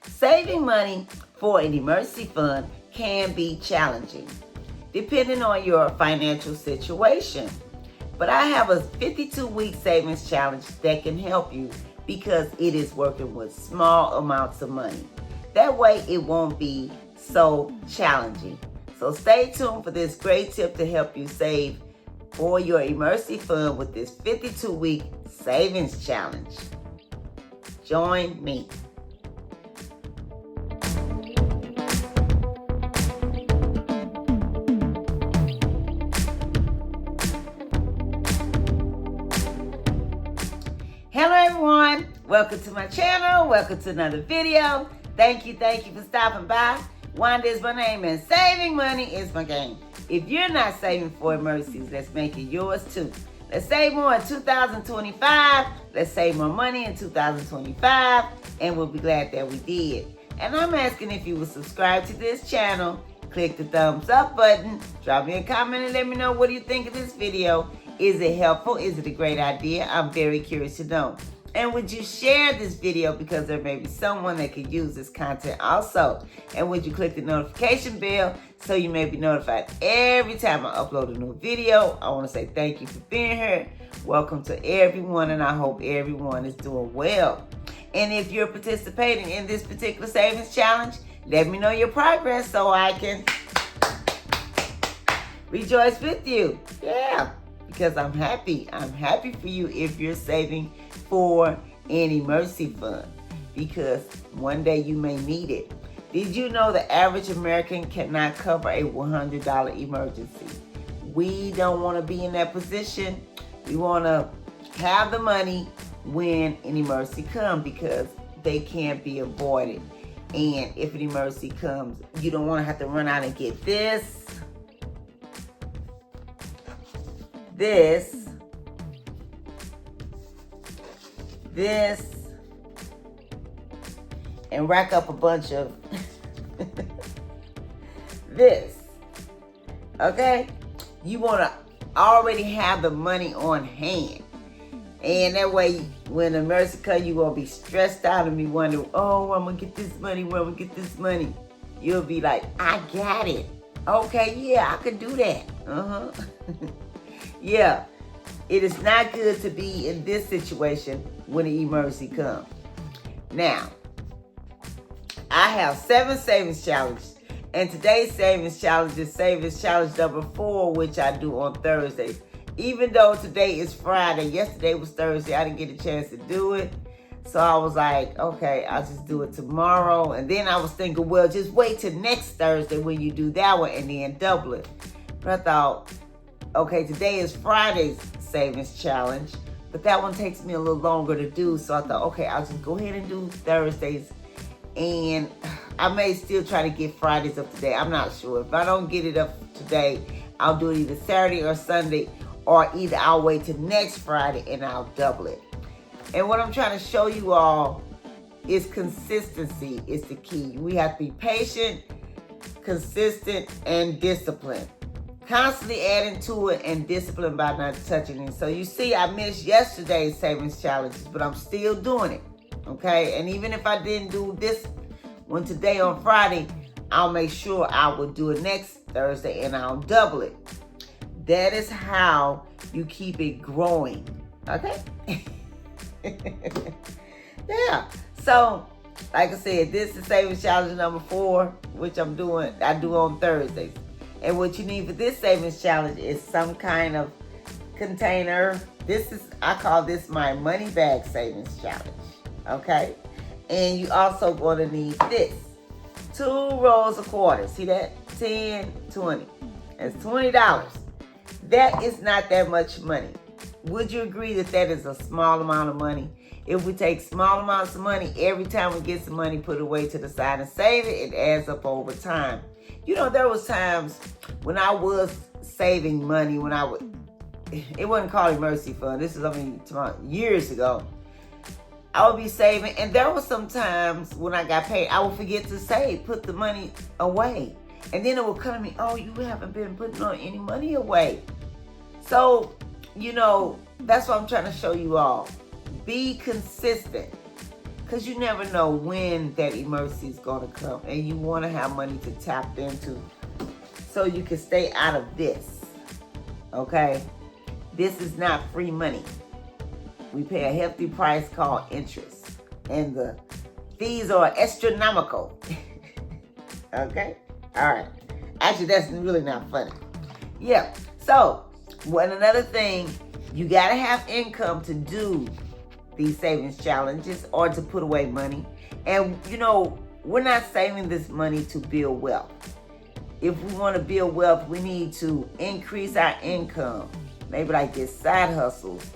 Saving money for an emergency fund can be challenging, depending on your financial situation. But I have a 52-week savings challenge that can help you because it is working with small amounts of money. That way it won't be so challenging. So stay tuned for this great tip to help you save for your emergency fund with this 52-week savings challenge. Join me. Hello everyone, welcome to my channel, welcome to another video. Thank you for stopping by. Wanda is my name and saving money is my game. If you're not saving for emergencies, let's make it yours too. Let's save more in 2025, let's save more money in 2025, and we'll be glad that we did. And I'm asking if you will subscribe to this channel, click the thumbs up button, drop me a comment and let me know what do you think of this video. Is it helpful? Is it a great idea? I'm very curious to know. And would you share this video because there may be someone that could use this content also? And would you click the notification bell so you may be notified every time I upload a new video? I want to say thank you for being here. Welcome to everyone, and I hope everyone is doing well. And if you're participating in this particular savings challenge, let me know your progress so I can rejoice with you. Yeah. Because I'm happy. I'm happy for you if you're saving for an emergency fund, because one day you may need it. Did you know the average American cannot cover a $100 emergency? We don't want to be in that position. We want to have the money when an emergency comes because they can't be avoided. And if an emergency comes, you don't want to have to run out and get this, and rack up a bunch of this. Okay? You want to already have the money on hand. And that way, when the emergency comes, you won't be stressed out and be wondering, oh, I'm going to get this money, where am I going to get this money? You'll be like, I got it. Okay, yeah, I can do that. Yeah, it is not good to be in this situation when an emergency comes. Now, I have 7 savings challenges, and today's savings challenge is savings challenge number 4, which I do on Thursdays. Even though today is Friday, yesterday was Thursday, I didn't get a chance to do it. So I was like, okay, I'll just do it tomorrow. And then I was thinking, well, just wait till next Thursday when you do that one and then double it. But I thought, okay, today is Friday's savings challenge, but that one takes me a little longer to do. So I thought, okay, I'll just go ahead and do Thursdays. And I may still try to get Fridays up today. I'm not sure. If I don't get it up today, I'll do it either Saturday or Sunday, or either I'll wait till next Friday and I'll double it. And what I'm trying to show you all is consistency is the key. We have to be patient, consistent, and disciplined. Constantly adding to it and disciplined by not touching it. So you see, I missed yesterday's savings challenges, but I'm still doing it. Okay? And even if I didn't do this one today on Friday, I'll make sure I will do it next Thursday and I'll double it. That is how you keep it growing. Okay? Yeah. So, like I said, this is savings challenge number 4, which I do on Thursdays. And what you need for this savings challenge is some kind of container. I call this my money bag savings challenge. Okay? And you also going to need this. 2 rolls of quarters. See that? 10, 20. That's $20. That is not that much money. Would you agree that that is a small amount of money? If we take small amounts of money, every time we get some money, put it away to the side and save it, it adds up over time. You know, there was times when I was saving money it wasn't called emergency fund. This is, years ago. I would be saving, and there were some times when I got paid, I would forget to save, put the money away. And then it would come to me, oh, you haven't been putting any money away. So, you know, that's what I'm trying to show you all. Be consistent. Because you never know when that emergency is going to come. And you want to have money to tap into so you can stay out of this. Okay? This is not free money. We pay a hefty price called interest. And the fees are astronomical. Okay? All right. Actually, that's really not funny. Yeah. So, another thing, you got to have income to do these savings challenges or to put away money. And, we're not saving this money to build wealth. If we want to build wealth, we need to increase our income. Maybe like get side hustles,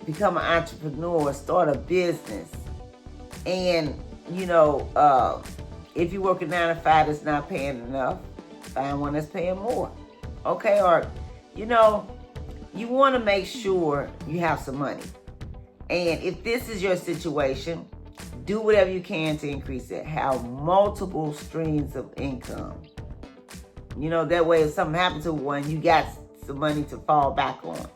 become an entrepreneur, start a business. And, if you work a 9 to 5 that's not paying enough, find one that's paying more. Okay? Or, you want to make sure you have some money. And if this is your situation, do whatever you can to increase it. Have multiple streams of income. That way if something happens to one, you got some money to fall back on.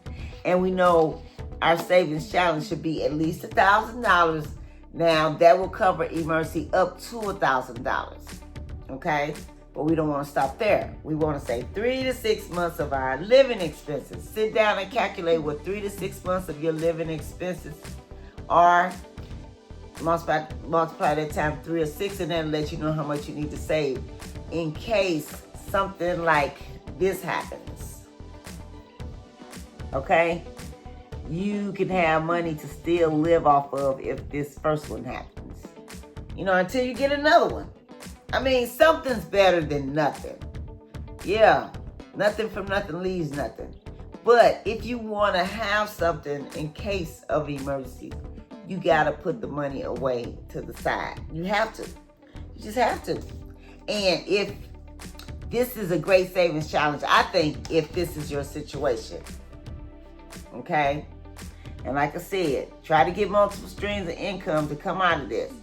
And we know our savings challenge should be at least $1,000. Now, that will cover emergency up to $1,000. Okay? But we don't want to stop there. We want to save 3 to 6 months of our living expenses. Sit down and calculate what 3 to 6 months of your living expenses are. Multiply that times 3 or 6, and then let you know how much you need to save in case something like this happens. Okay? You can have money to still live off of if this first one happens. Until you get another one. Something's better than nothing. Yeah, nothing from nothing leaves nothing. But if you want to have something in case of emergency, you got to put the money away to the side. You have to. You just have to. And if this is a great savings challenge, I think, if this is your situation. Okay? And like I said, try to get multiple streams of income to come out of this.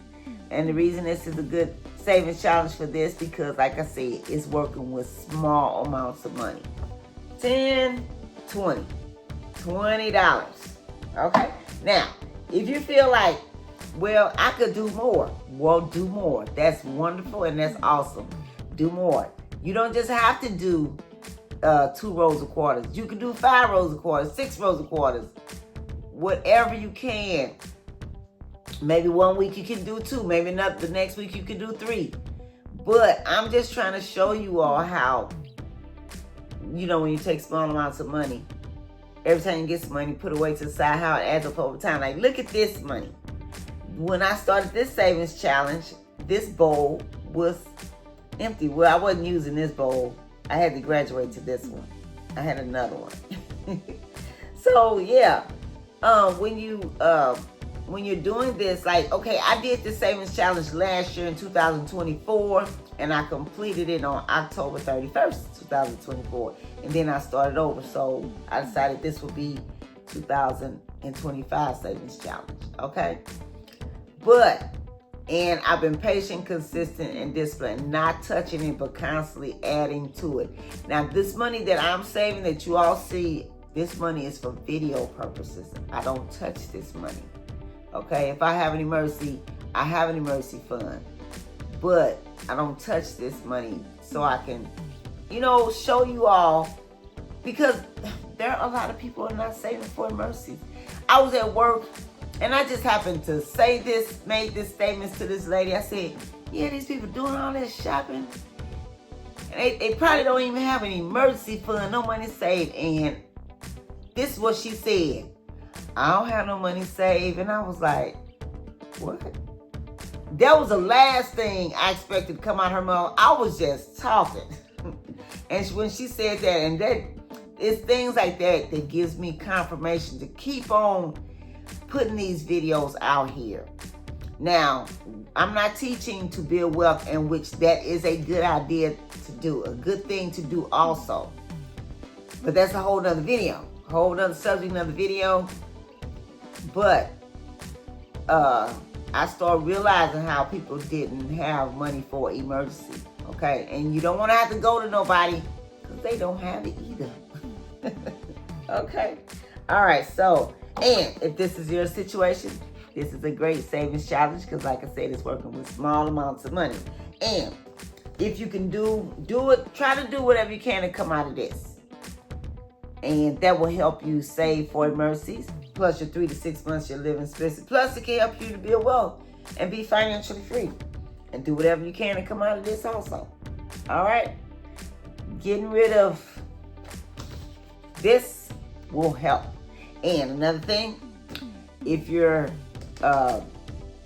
And the reason this is a good savings challenge for this, because like I said, it's working with small amounts of money. $10, $20, $20. Okay? Now, if you feel like, well, I could do more. Well, do more. That's wonderful and that's awesome. Do more. You don't just have to do 2 rows of quarters. You can do 5 rows of quarters, 6 rows of quarters. Whatever you can. Maybe one week you can do 2. Maybe the next week you can do 3. But I'm just trying to show you all how, when you take small amounts of money, every time you get some money, put away to the side, how it adds up over time. Like, look at this money. When I started this savings challenge, this bowl was empty. Well, I wasn't using this bowl. I had to graduate to this one. I had another one. So, yeah. When you're doing this, like, okay, I did the savings challenge last year in 2024, and I completed it on October 31st, 2024. And then I started over. So I decided this would be 2025 savings challenge. Okay? And I've been patient, consistent, and disciplined, not touching it, but constantly adding to it. Now, this money that I'm saving that you all see, this money is for video purposes. I don't touch this money. Okay? If I have an emergency, I have an emergency fund. But I don't touch this money so I can, show you all. Because there are a lot of people who are not saving for emergencies. I was at work and I just happened to made this statement to this lady. I said, yeah, these people doing all this shopping. And they probably don't even have an emergency fund, no money saved. And this is what she said. I don't have no money saved. And I was like, what? That was the last thing I expected to come out of her mouth. I was just talking. And when she said that, and it's things like that that gives me confirmation to keep on putting these videos out here. Now, I'm not teaching to build wealth, in which that is a good idea to do, a good thing to do also. But that's a whole nother video, a whole nother subject, another video. But I started realizing how people didn't have money for emergency. Okay, and you don't want to have to go to nobody because they don't have it either. Okay, all right. So, and if this is your situation, This is a great savings challenge because, like I said, it's working with small amounts of money. And if you can do it, try to do whatever you can to come out of this. And that will help you save for emergencies, plus your 3 to 6 months your living expenses. Plus, it can help you to build wealth and be financially free. And do whatever you can to come out of this also. All right? Getting rid of this will help. And another thing, if you're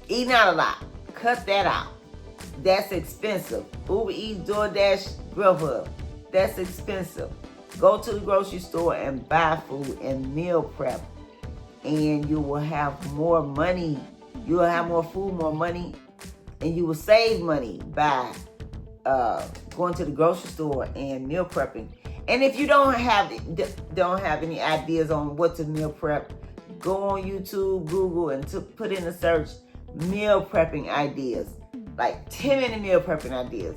eating out a lot, cut that out. That's expensive. Uber Eats, DoorDash, Grubhub, that's expensive. Go to the grocery store and buy food and meal prep. And you will have more money. You will have more food, more money. And you will save money by going to the grocery store and meal prepping. And if you don't have any ideas on what to meal prep, go on YouTube, Google, and put in a search meal prepping ideas, like 10-minute meal prepping ideas,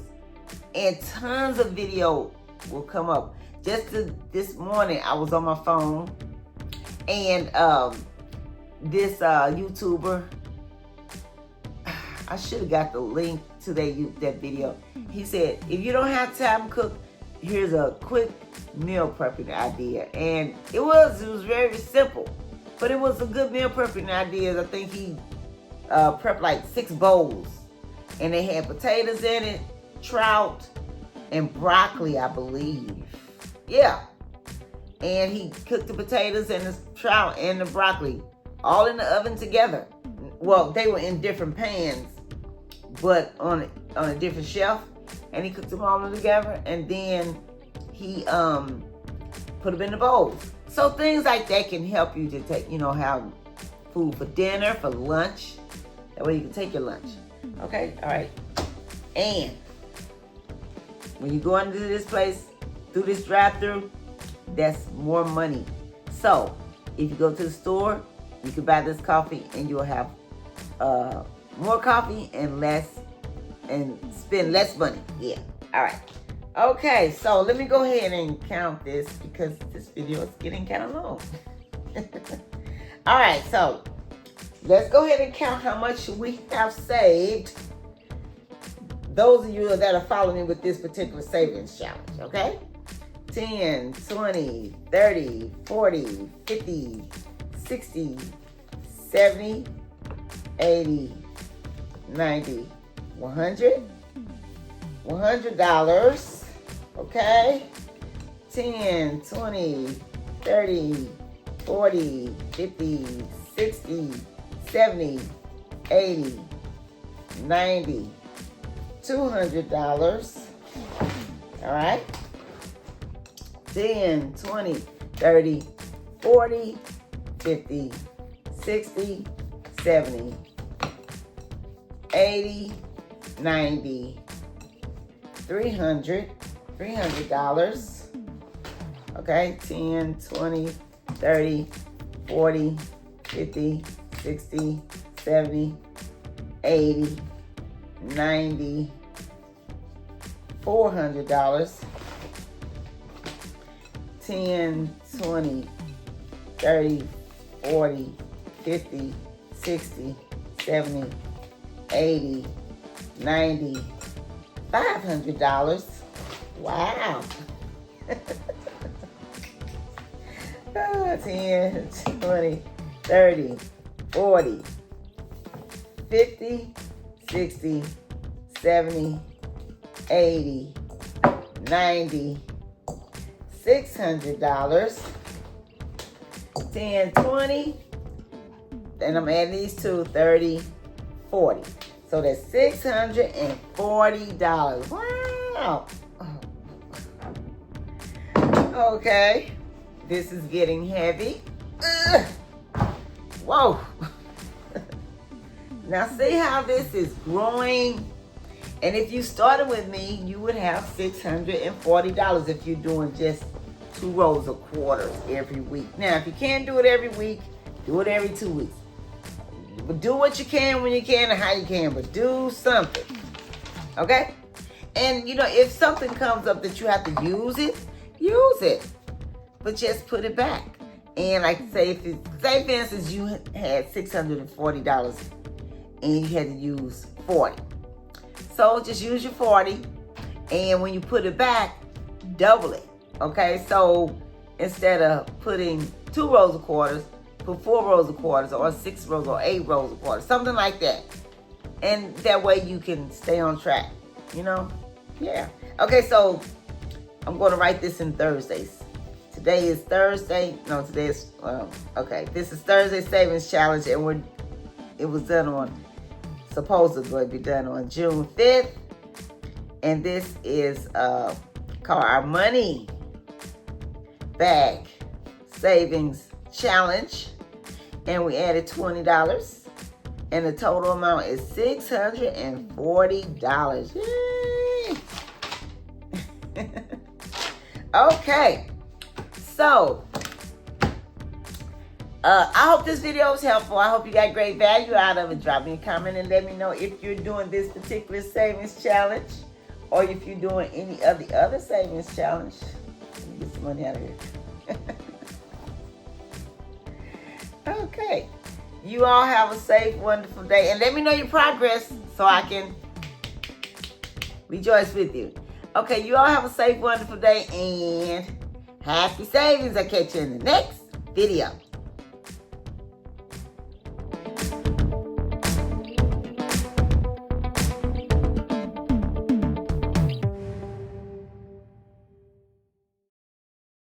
and tons of video will come up. This morning, I was on my phone, and this YouTuber, I should have got the link to that video. He said, if you don't have time to cook, here's a quick meal prepping idea. And it was very simple, but it was a good meal prepping idea. I think he prepped like 6 bowls, and they had potatoes in it, trout, and broccoli, I believe. Yeah. And he cooked the potatoes and the trout and the broccoli all in the oven together. Well, they were in different pans, but on a different shelf. And he cooked them all together, and then he put them in the bowls. So things like that can help you to take, have food for dinner, for lunch. That way you can take your lunch. Okay? All right. And when you go into this place, through this drive-thru, that's more money. So if you go to the store, you can buy this coffee and you'll have more coffee and spend less money. Yeah. All right. Okay, so let me go ahead and count this because this video is getting kind of long. All right, so let's go ahead and count how much we have saved. Those of you that are following me with this particular savings challenge, okay? 10, 20, 30, 40, 50, 60, 70, 80, 90, $100, $100, okay? 10, 20, 30, 40, 50, 60, 70, 80, 90, $200, all right? 10, 20, 30, 40, 50, 60, 70, 80, 90, $300, okay? 10, 20, 30, 40, 50, 60, 70, 80, 90, $400, 10, 20, 30, 40, 50, 60, 70, 80, 90, $500. Wow. 10, 20, 30, 40, 50, 60, 70, 80, 90, $600. 10, 20, and I'm adding these two, 30, 40. So that's $640. Wow. Okay. This is getting heavy. Ugh. Whoa. Now see how this is growing? And if you started with me, you would have $640 if you're doing just 2 rolls of quarters every week. Now, if you can't do it every week, do it every 2 weeks. But do what you can when you can and how you can, but do something. Okay? And, if something comes up that you have to use it, use it. But just put it back. And like say say for instance you had $640 and you had to use 40. So just use your 40, and when you put it back, double it. Okay, so instead of putting 2 rows of quarters, put 4 rows of quarters, or 6 rows, or 8 rows of quarters, something like that. And that way you can stay on track, you know? Yeah. Okay, so I'm going to write this in Thursdays. Today is Thursday. No, today is, okay. This is Thursday Savings Challenge, and it was done on, supposedly be done on June 5th. And this is called our Money Bag Savings Challenge. And we added $20. And the total amount is $640. Yay! Okay. So, I hope this video was helpful. I hope you got great value out of it. Drop me a comment and let me know if you're doing this particular savings challenge or if you're doing any of the other savings challenge. Let me get some money out of here. Okay. You all have a safe, wonderful day. And let me know your progress so I can rejoice with you. Okay, you all have a safe, wonderful day and happy savings. I'll catch you in the next video.